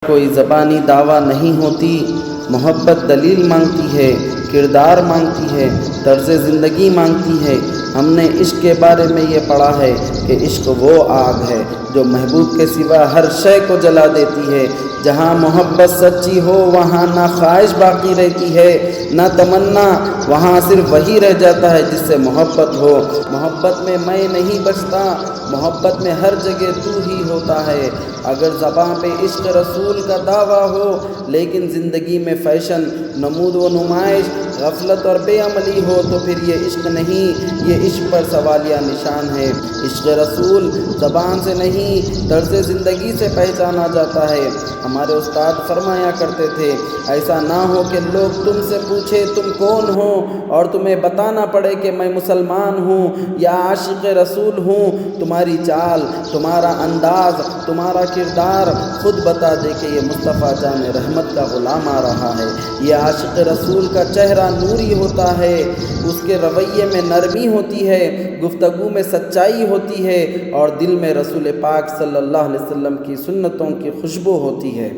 کوئی زبانی دعویٰ نہیں ہوتی، محبت دلیل مانگتی ہے، کردار مانگتی ہے، طرز زندگی مانگتی ہے۔ ہم نے عشق کے بارے میں یہ پڑھا ہے کہ عشق وہ آگ ہے جو محبوب کے سوا ہر شے کو جلا دیتی ہے۔ جہاں محبت سچی ہو وہاں نہ خواہش باقی رہتی ہے نہ تمنا، وہاں صرف وہی رہ جاتا ہے جس سے محبت ہو۔ محبت میں میں نہیں بچتا، محبت میں ہر جگہ تو ہی ہوتا ہے۔ اگر زباں پہ عشق رسول کا دعویٰ ہو لیکن زندگی میں فیشن، نمود و نمائش، غفلت اور بے عملی ہو تو پھر یہ عشق نہیں، یہ عشق پر سوالیہ نشان ہے۔ عشق رسول زبان سے نہیں طرز زندگی سے پہچانا جاتا ہے۔ ہمارے استاد فرمایا کرتے تھے، ایسا نہ ہو کہ لوگ تم سے پوچھے تم کون ہو اور تمہیں بتانا پڑے کہ میں مسلمان ہوں یا عاشق رسول ہوں۔ تمہاری چال، تمہارا انداز، تمہارا کردار خود بتا دے کہ یہ مصطفیٰ جان رحمت کا غلام آ رہا ہے۔ یہ عاشق رسول کا چہرہ نوری ہوتا ہے، اس کے رویے میں نرمی ہوتی ہے، گفتگو میں سچائی ہوتی ہے اور دل میں رسول پاک صلی اللہ علیہ وسلم کی سنتوں کی خوشبو ہوتی ہے۔